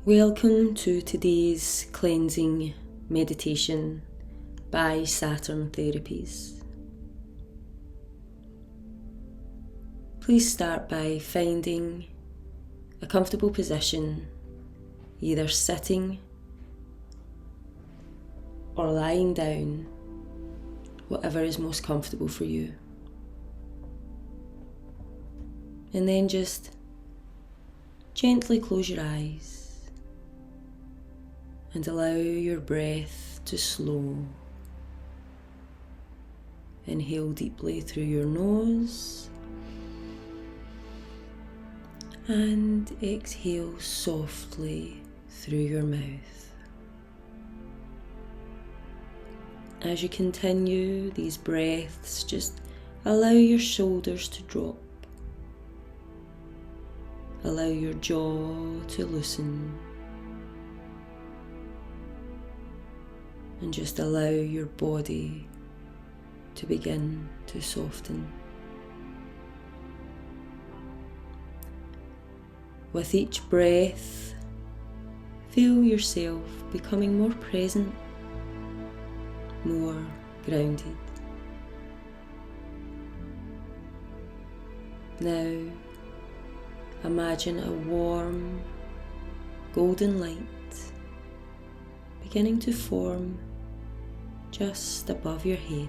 Welcome to today's cleansing meditation by Saturn Therapies. Please start by finding a comfortable position, either sitting or lying down, whatever is most comfortable for you. And then just gently close your eyes and allow your breath to slow. Inhale deeply through your nose and exhale softly through your mouth. As you continue these breaths, just allow your shoulders to drop. Allow your jaw to loosen. And just allow your body to begin to soften. With each breath, feel yourself becoming more present, more grounded. Now, imagine a warm, golden light beginning to form just above your head.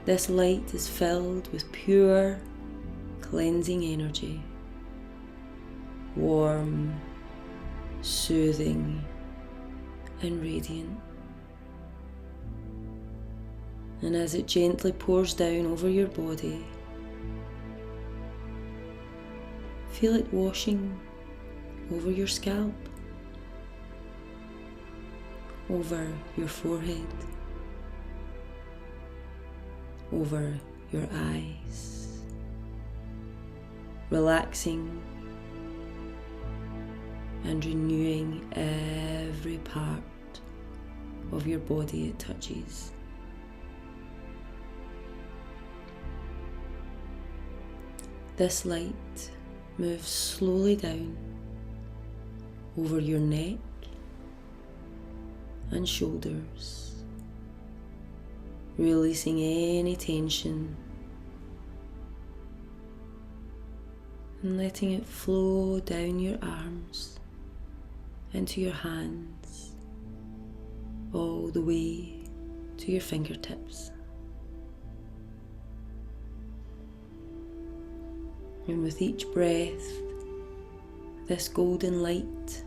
This light is filled with pure, cleansing energy, warm, soothing, and radiant. And as it gently pours down over your body, feel it washing over your scalp, over your forehead, over your eyes, relaxing and renewing every part of your body it touches. This light moves slowly down over your neck and shoulders, releasing any tension and letting it flow down your arms into your hands, all the way to your fingertips. And with each breath, this golden light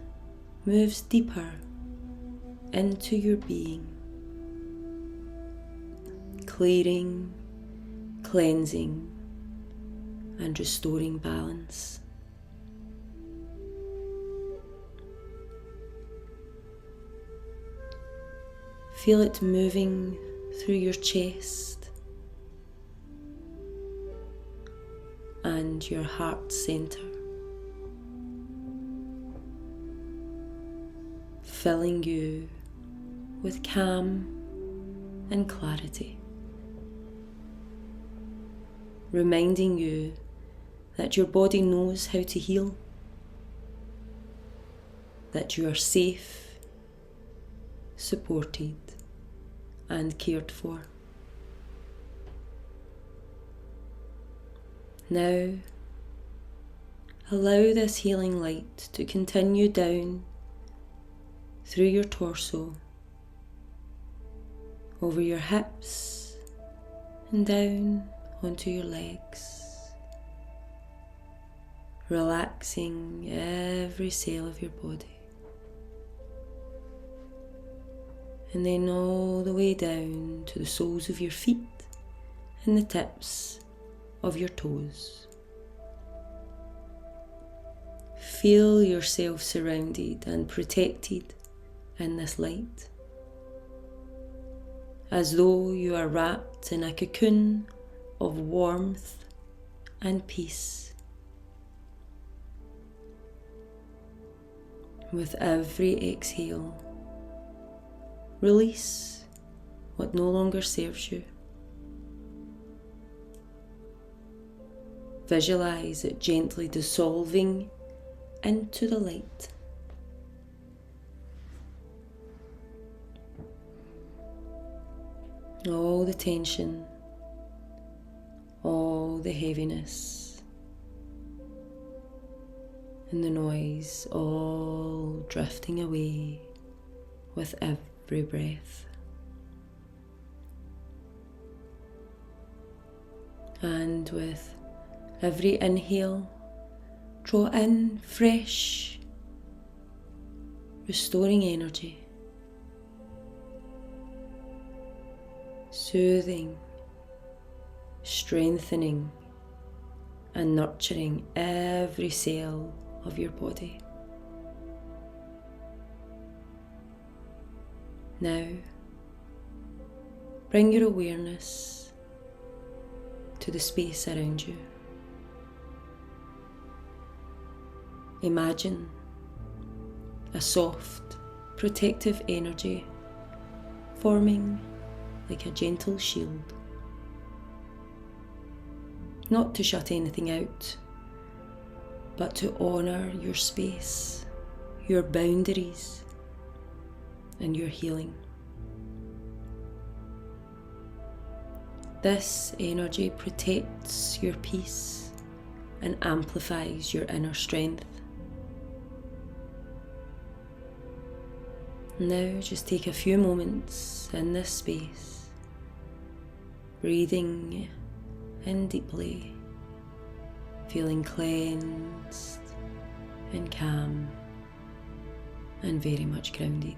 moves deeper into your being, clearing, cleansing, and restoring balance. Feel it moving through your chest and your heart center, filling you with calm and clarity, reminding you that your body knows how to heal, that you are safe, supported, and cared for. Now, allow this healing light to continue down through your torso, over your hips and down onto your legs, relaxing every cell of your body, and then all the way down to the soles of your feet and the tips of your toes. Feel yourself surrounded and protected in this light, as though you are wrapped in a cocoon of warmth and peace. With every exhale, release what no longer serves you. Visualize it gently dissolving into the light. All the tension, all the heaviness, and the noise all drifting away with every breath. And with every inhale, draw in fresh, restoring energy, soothing, strengthening, and nurturing every cell of your body. Now, bring your awareness to the space around you. Imagine a soft, protective energy forming like a gentle shield. Not to shut anything out, but to honour your space, your boundaries, and your healing. This energy protects your peace and amplifies your inner strength. Now just take a few moments in this space, breathing in deeply, feeling cleansed and calm and very much grounded.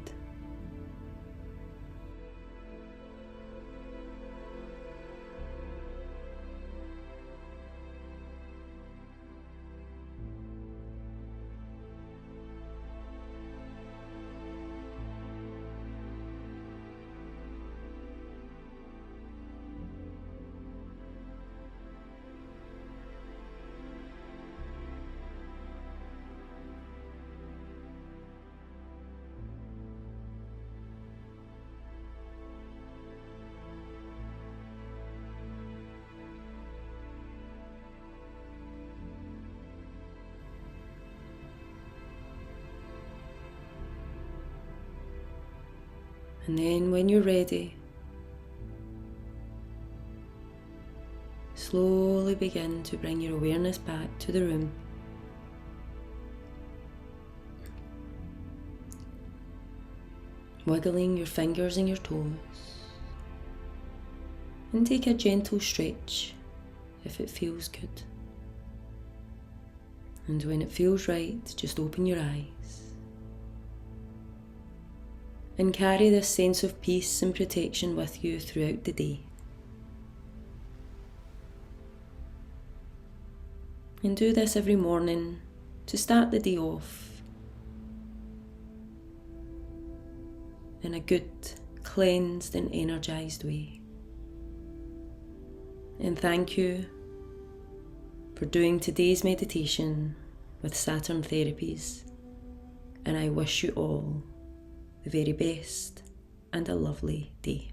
And then when you're ready, slowly begin to bring your awareness back to the room. Wiggling your fingers and your toes. And take a gentle stretch if it feels good. And when it feels right, just open your eyes. And carry this sense of peace and protection with you throughout the day. And do this every morning to start the day off in a good, cleansed and energized way. And thank you for doing today's meditation with Saturn Therapies. And I wish you all the very best and a lovely day.